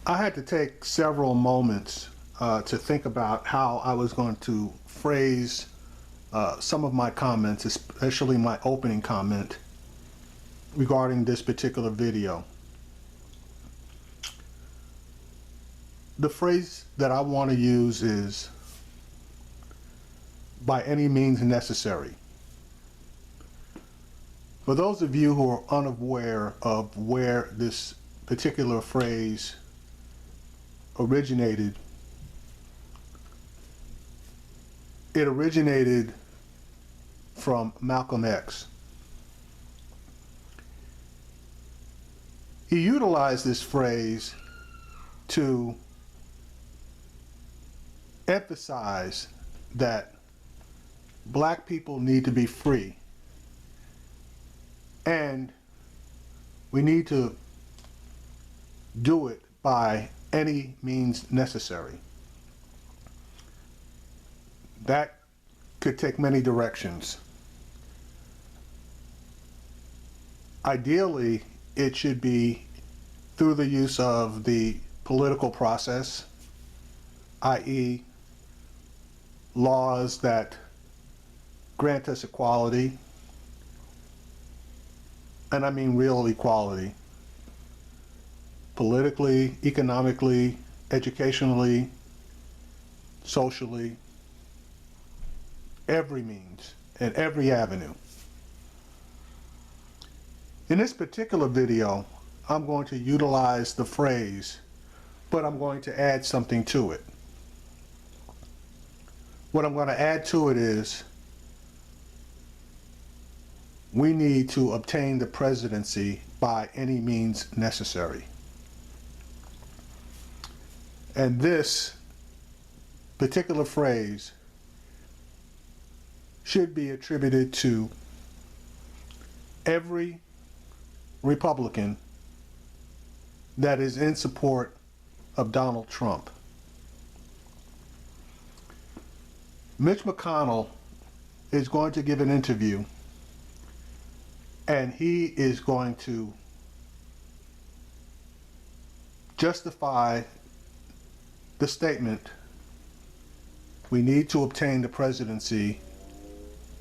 I had to take several moments to think about how I was going to phrase some of my comments, especially my opening comment regarding this particular video. The phrase that I want to use is by any means necessary. For those of you who are unaware of where this particular phrase originated, it originated from Malcolm X. He utilized this phrase to emphasize that black people need to be free, and we need to do it by any means necessary. That could take many directions. Ideally, it should be through the use of the political process, i.e., laws that grant us equality, and I mean real equality, politically, economically, educationally, socially, every means and every avenue. In this particular video, I'm going to utilize the phrase, but I'm going to add something to it. What I'm going to add to it is we need to obtain the presidency by any means necessary. And this particular phrase should be attributed to every Republican that is in support of Donald Trump. Mitch McConnell is going to give an interview, and he is going to justify the statement, we need to obtain the presidency,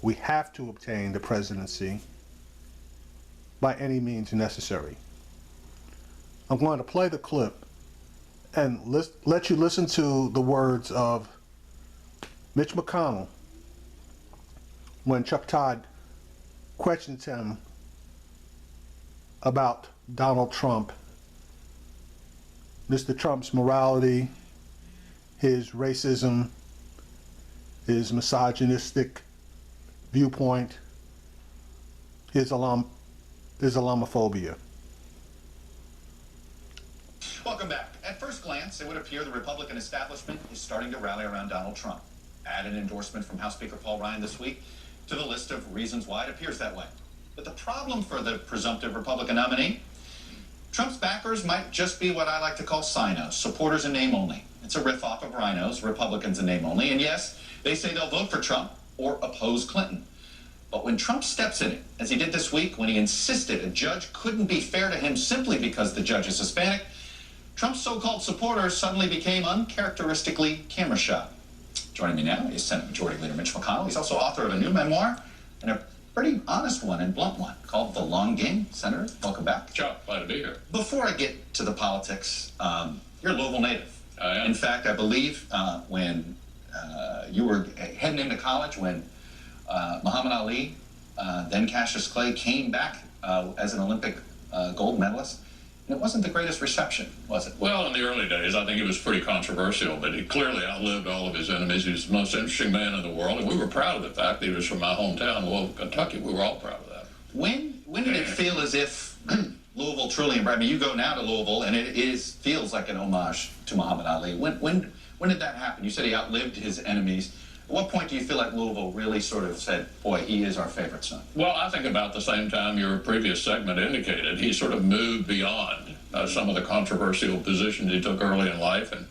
we have to obtain the presidency by any means necessary. I'm going to play the clip and let you listen to the words of Mitch McConnell when Chuck Todd questions him about Donald Trump, Mr. Trump's morality, his racism, his misogynistic viewpoint, his Islamophobia. Welcome back. At first glance, it would appear the Republican establishment is starting to rally around Donald Trump. Add an endorsement from House Speaker Paul Ryan this week to the list of reasons why it appears that way. But the problem for the presumptive Republican nominee, Trump's backers might just be what I like to call sinos, supporters in name only. It's a riff off of rhinos, Republicans in name only. And yes, they say they'll vote for Trump or oppose Clinton. But when Trump steps in it, as he did this week when he insisted a judge couldn't be fair to him simply because the judge is Hispanic, Trump's so-called supporters suddenly became uncharacteristically camera shy. Joining me now is Senate Majority Leader Mitch McConnell. He's also author of a new memoir and a pretty honest one and blunt one called The Long Game. Senator, welcome back. Chuck, glad to be here. Before I get to the politics, you're a Louisville native. I am. In fact, I believe when you were heading into college, when Muhammad Ali, then Cassius Clay, came back as an Olympic gold medalist, and it wasn't the greatest reception, was it? Well, in the early days, I think it was pretty controversial, but he clearly outlived all of his enemies. He was the most interesting man in the world, and we were proud of the fact that he was from my hometown, Louisville, Kentucky. We were all proud of that. When did it feel as if Louisville truly, I mean, you go now to Louisville, and it feels like an homage to Muhammad Ali. When did that happen? You said he outlived his enemies. At what point do you feel like Louisville really sort of said, boy, he is our favorite son? Well, I think about the same time your previous segment indicated. He sort of moved beyond some of the controversial positions he took early in life, and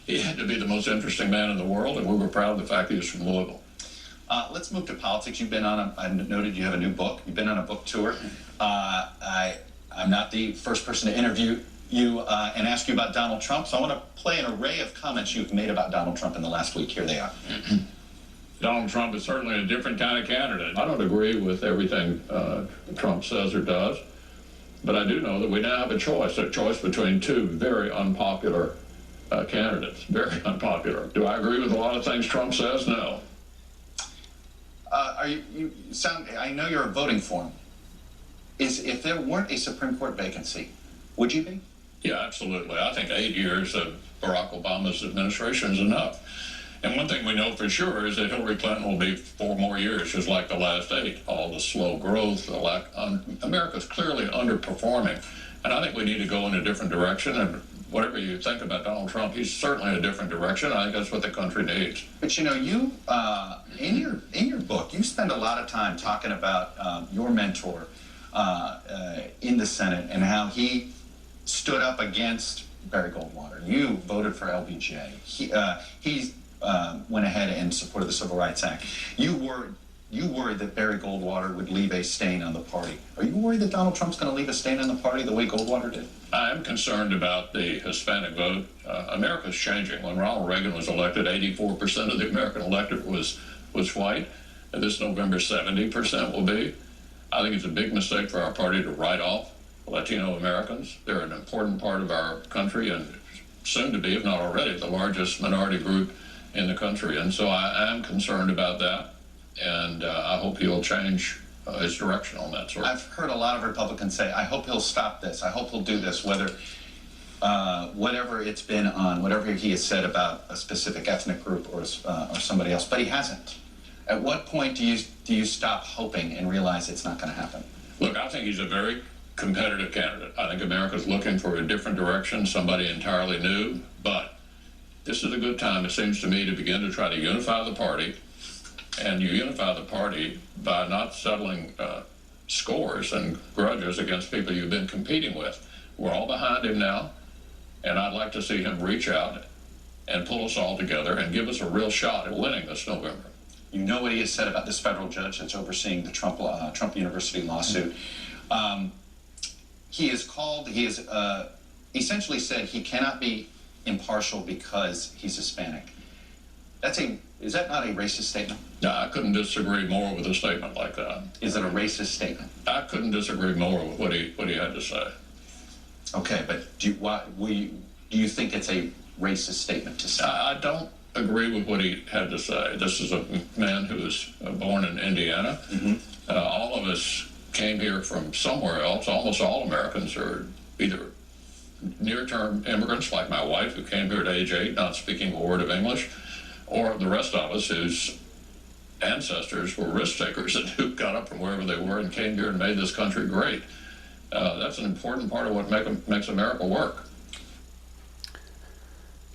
he had to be the most interesting man in the world, and we were proud of the fact he was from Louisville. Let's move to politics. You've been on I noted you have a new book. You've been on a book tour. I'm not the first person to interview you and ask you about Donald Trump. So I want to play an array of comments you've made about Donald Trump in the last week. Here they are. Donald Trump is certainly a different kind of candidate. I don't agree with everything Trump says or does, but I do know that we now have a choice between two very unpopular candidates. Very unpopular. Do I agree with a lot of things Trump says? No. You sound? I know you're voting for him. If there weren't a Supreme Court vacancy, would you be? Yeah, absolutely. I think 8 years of Barack Obama's administration is enough. And one thing we know for sure is that Hillary Clinton will be 4 more years, just like the last 8. All the slow growth, the lack. America's clearly underperforming, and I think we need to go in a different direction. And whatever you think about Donald Trump, he's certainly a different direction. I think that's what the country needs. But you know, you in your book, you spend a lot of time talking about your mentor in the Senate and how he stood up against Barry Goldwater. You voted for LBJ. He went ahead and supported the Civil Rights Act. You worried that Barry Goldwater would leave a stain on the party. Are you worried that Donald Trump's going to leave a stain on the party the way Goldwater did? I am concerned about the Hispanic vote. America's changing. When Ronald Reagan was elected, 84% of the American electorate was white. And this November, 70% will be. I think it's a big mistake for our party to write off Latino Americans. They're an important part of our country and soon to be, if not already, the largest minority group in the country. And so I am concerned about that. And I hope he'll change his direction on that sort of. I've heard a lot of Republicans say, I hope he'll stop this. I hope he'll do this, whether whatever it's been on, whatever he has said about a specific ethnic group or somebody else, but he hasn't. At what point do you stop hoping and realize it's not going to happen? Look, I think he's a very competitive candidate. I think America's looking for a different direction, somebody entirely new, but this is a good time, it seems to me, to begin to try to unify the party. And you unify the party by not settling scores and grudges against people you've been competing with. We're all behind him now, and I'd like to see him reach out and pull us all together and give us a real shot at winning this November. You know what he has said about this federal judge that's overseeing the Trump University lawsuit. He has essentially said he cannot be impartial because he's Hispanic. Is that not a racist statement? No, I couldn't disagree more with a statement like that. Is it a racist statement? I couldn't disagree more with what he had to say. Okay, but do you think it's a racist statement to say? I don't agree with what he had to say. This is a man who was born in Indiana. Mm-hmm. All of us came here from somewhere else. Almost all Americans are either near-term immigrants, like my wife, who came here at age 8, not speaking a word of English, or the rest of us whose ancestors were risk takers and who got up from wherever they were and came here and made this country great. That's an important part of what makes America work.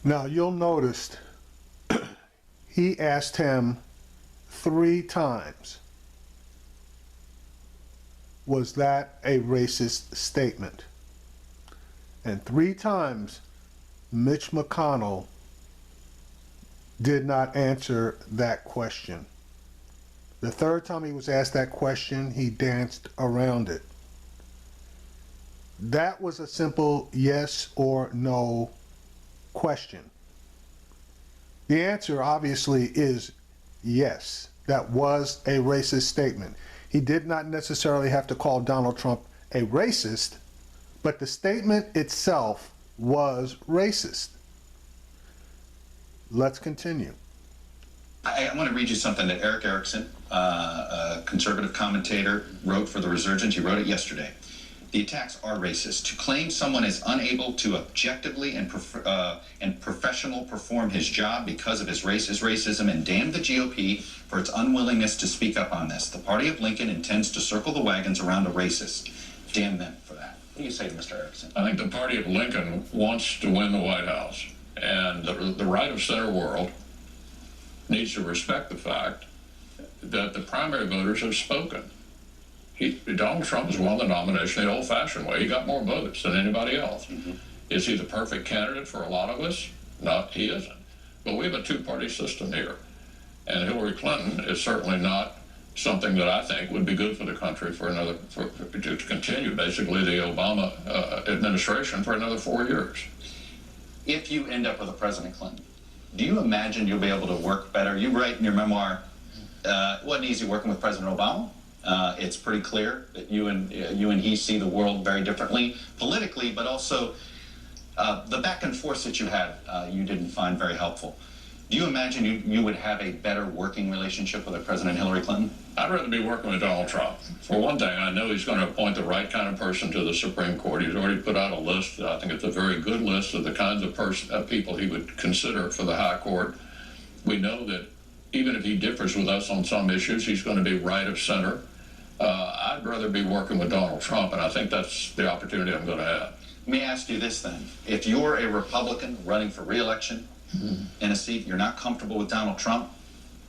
Now, you'll notice he asked him 3 times, was that a racist statement? And 3 times, Mitch McConnell did not answer that question. The 3rd time he was asked that question, he danced around it. That was a simple yes or no question. The answer obviously is yes. That was a racist statement. He did not necessarily have to call Donald Trump a racist, but the statement itself was racist. Let's continue. I want to read you something that Eric Erickson, a conservative commentator, wrote for The Resurgence. He wrote it yesterday. The attacks are racist. To claim someone is unable to objectively and professional perform his job because of his race is racism, and damn the GOP for its unwillingness to speak up on this. The party of Lincoln intends to circle the wagons around a racist. Damn them for that. What do you say to Mr. Erickson? I think the party of Lincoln wants to win the White House. And the right of center world needs to respect the fact that the primary voters have spoken. Donald Trump has won the nomination the old-fashioned way. He got more votes than anybody else. Mm-hmm. Is he the perfect candidate for a lot of us? No, he isn't. But we have a 2-party system here. And Hillary Clinton is certainly not something that I think would be good for the country to continue basically the Obama administration for another 4 years. If you end up with a President Clinton, do you imagine you'll be able to work better? You write in your memoir, it wasn't easy working with President Obama. It's pretty clear that you and he see the world very differently politically, but also the back and forth that you had, you didn't find very helpful. Do you imagine you would have a better working relationship with President Hillary Clinton? I'd rather be working with Donald Trump. For one thing, I know he's going to appoint the right kind of person to the Supreme Court. He's already put out a list. I think it's a very good list of the kinds of people he would consider for the High Court. We know that even if he differs with us on some issues, he's going to be right of center. I'd rather be working with Donald Trump, and I think that's the opportunity I'm going to have. Let me ask you this then. If you're a Republican running for re-election in a seat, you're not comfortable with Donald Trump,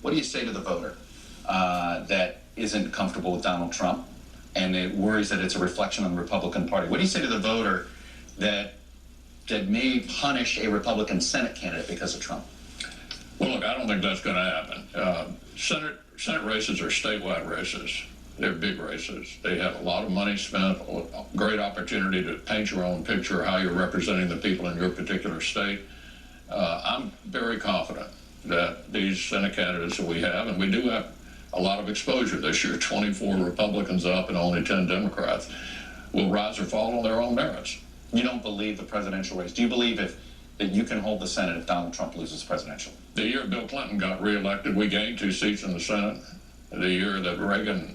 what do you say to the voter that isn't comfortable with Donald Trump and it worries that it's a reflection on the Republican Party? What do you say to the voter that may punish a Republican Senate candidate because of Trump? Well, look, I don't think that's going to happen. Senate races are statewide races. They're big races. They have a lot of money spent, a great opportunity to paint your own picture of how you're representing the people in your particular state. I'm very confident that these Senate candidates that we have, and we do have a lot of exposure this year, 24 Republicans up and only 10 Democrats, will rise or fall on their own merits. You don't believe the presidential race. Do you believe that you can hold the Senate if Donald Trump loses presidential? The year Bill Clinton got reelected, we gained 2 seats in the Senate. The year that Reagan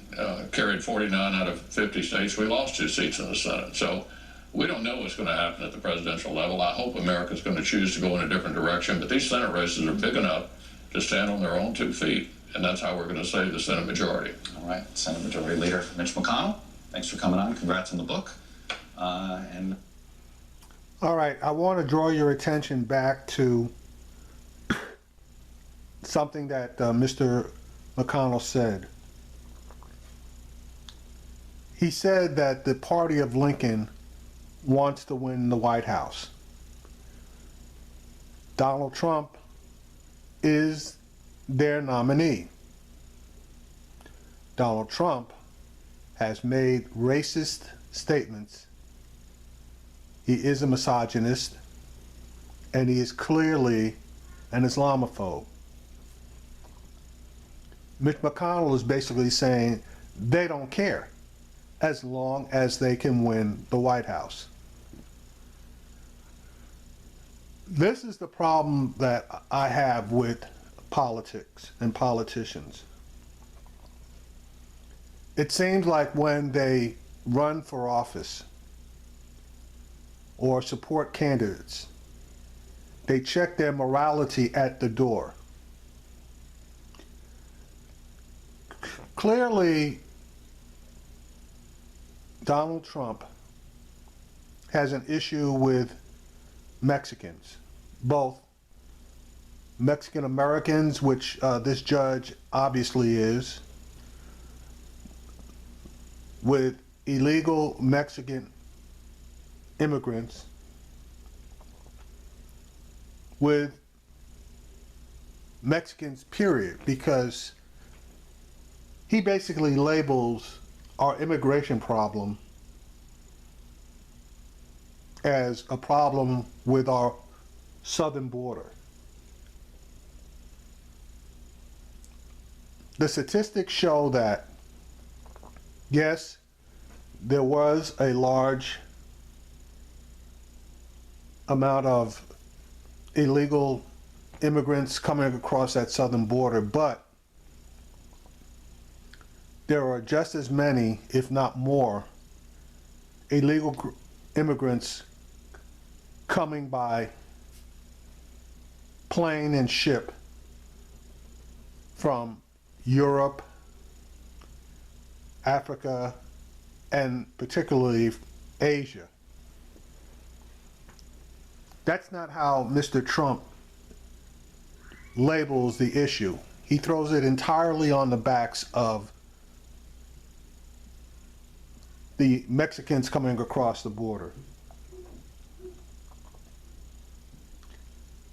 carried 49 out of 50 states, we lost 2 seats in the Senate. So we don't know what's going to happen at the presidential level. I hope America's going to choose to go in a different direction, but these Senate races are big enough to stand on their own 2 feet, and that's how we're going to save the Senate majority. All right, Senate Majority Leader Mitch McConnell, thanks for coming on. Congrats on the book. All right, I want to draw your attention back to something that Mr. McConnell said. He said that the party of Lincoln wants to win the White House. Donald Trump is their nominee. Donald Trump has made racist statements. He is a misogynist, and he is clearly an Islamophobe. Mitch McConnell is basically saying they don't care as long as they can win the White House. This is the problem that I have with politics and politicians. It seems like when they run for office or support candidates, they check their morality at the door. Clearly, Donald Trump has an issue with Mexicans, both Mexican Americans, which this judge obviously is, with illegal Mexican immigrants, with Mexicans, period, because he basically labels our immigration problem as a problem with our southern border. The statistics show that, yes, there was a large amount of illegal immigrants coming across that southern border, but there are just as many, if not more, illegal immigrants coming by plane and ship from Europe, Africa, and particularly Asia. That's not how Mr. Trump labels the issue. He throws it entirely on the backs of the Mexicans coming across the border.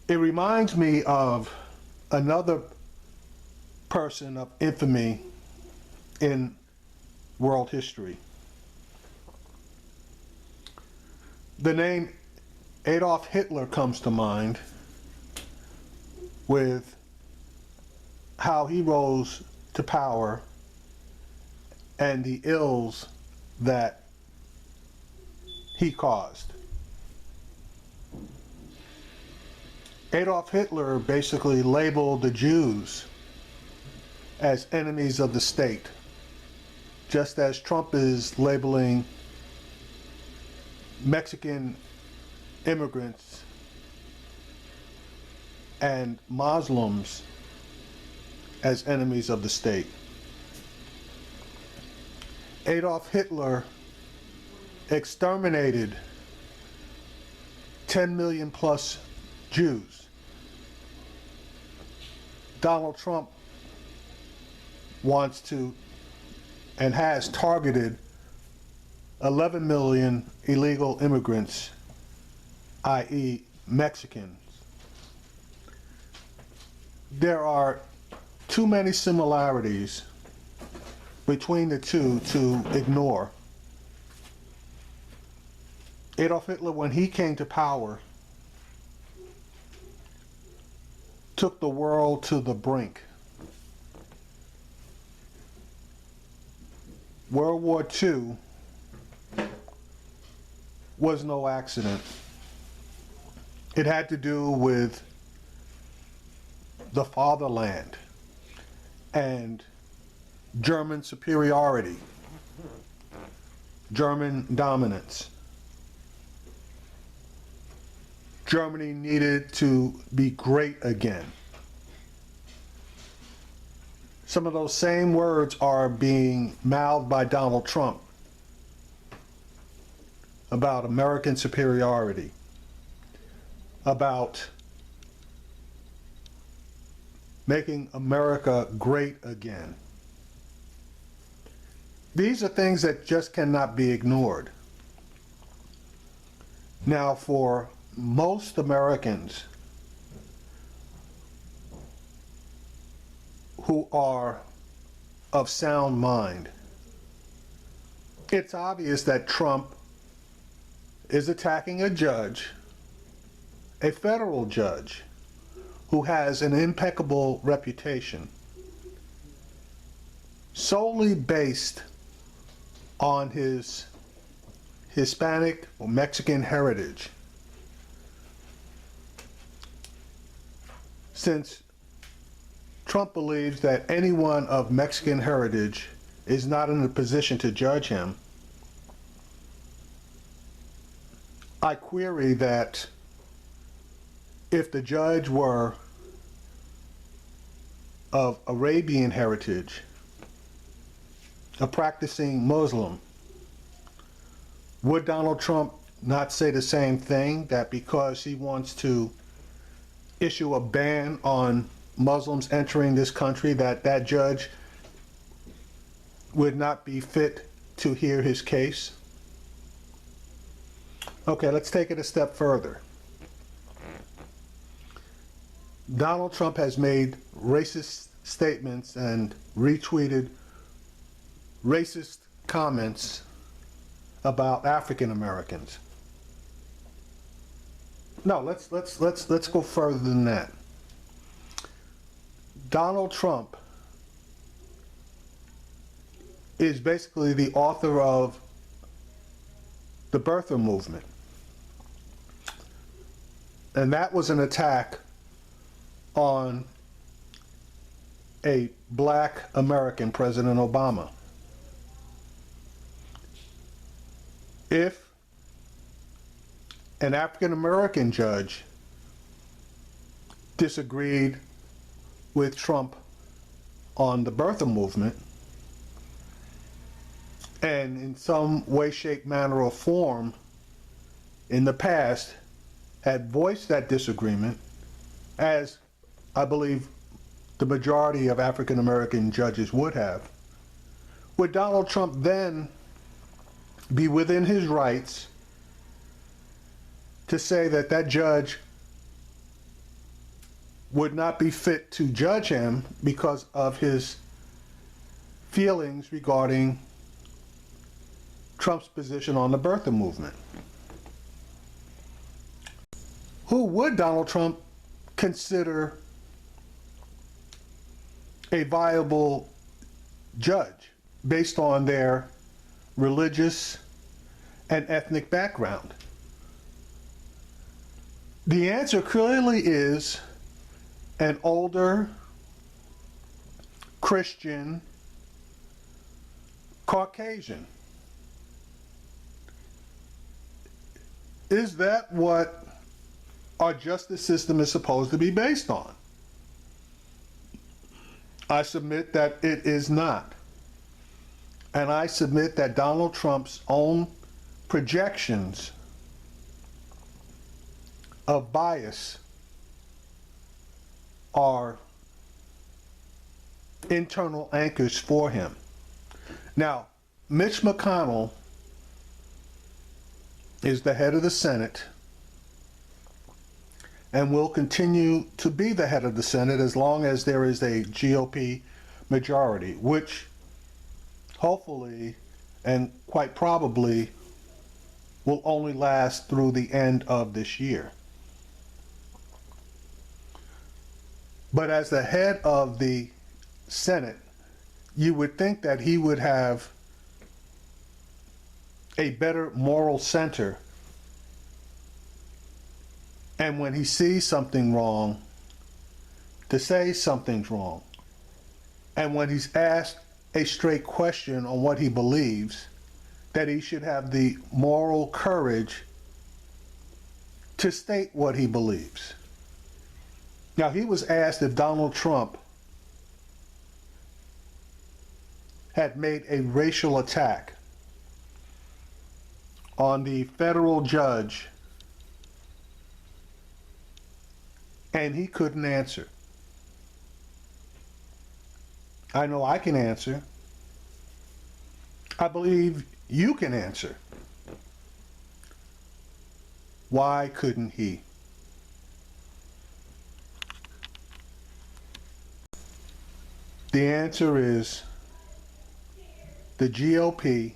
It reminds me of another person of infamy in world history. The name Adolf Hitler comes to mind with how he rose to power and the ills that he caused. Adolf Hitler basically labeled the Jews as enemies of the state, just as Trump is labeling Mexican immigrants and Muslims as enemies of the state. Adolf Hitler exterminated 10 million plus Jews. Donald Trump wants to and has targeted 11 million illegal immigrants, i.e. Mexicans. There are too many similarities between the two to ignore. Adolf Hitler, when he came to power, took the world to the brink. World War II was no accident. It had to do with the fatherland and German superiority, German dominance. Germany needed to be great again. Some of those same words are being mouthed by Donald Trump about American superiority, about making America great again. These are things that just cannot be ignored. Now, for most Americans who are of sound mind, it's obvious that Trump is attacking a judge, a federal judge, who has an impeccable reputation, solely based on his Hispanic or Mexican heritage. Since Trump believes that anyone of Mexican heritage is not in a position to judge him, I query that if the judge were of Arabian heritage, a practicing Muslim, would Donald Trump not say the same thing, that because he wants to issue a ban on Muslims entering this country, that that judge would not be fit to hear his case? Okay, let's take it a step further. Donald Trump has made racist statements and retweeted racist comments about African Americans. No, let's go further than that. Donald Trump is basically the author of the birther movement. And that was an attack on a black American, President Obama. If an African American judge disagreed with Trump on the birther movement, and in some way, shape, manner, or form in the past had voiced that disagreement, as I believe the majority of African American judges would have, would Donald Trump then be within his rights to say that that judge would not be fit to judge him because of his feelings regarding Trump's position on the birther movement. Who would Donald Trump consider a viable judge based on their religious and ethnic background? The answer clearly is an older Christian Caucasian. Is that what our justice system is supposed to be based on? I submit that it is not. And I submit that Donald Trump's own projections of bias are internal anchors for him. Now, Mitch McConnell is the head of the Senate and will continue to be the head of the Senate as long as there is a GOP majority, which hopefully and quite probably will only last through the end of this year. But as the head of the Senate, you would think that he would have a better moral center, and when he sees something wrong, to say something's wrong. And when he's asked a straight question on what he believes, that he should have the moral courage to state what he believes. Now, he was asked if Donald Trump had made a racial attack on the federal judge, and he couldn't answer. I know I can answer. I believe you can answer. Why couldn't he? The answer is the GOP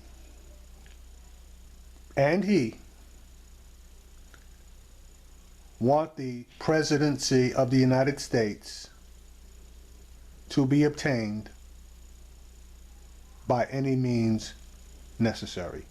and he want the presidency of the United States to be obtained by any means necessary.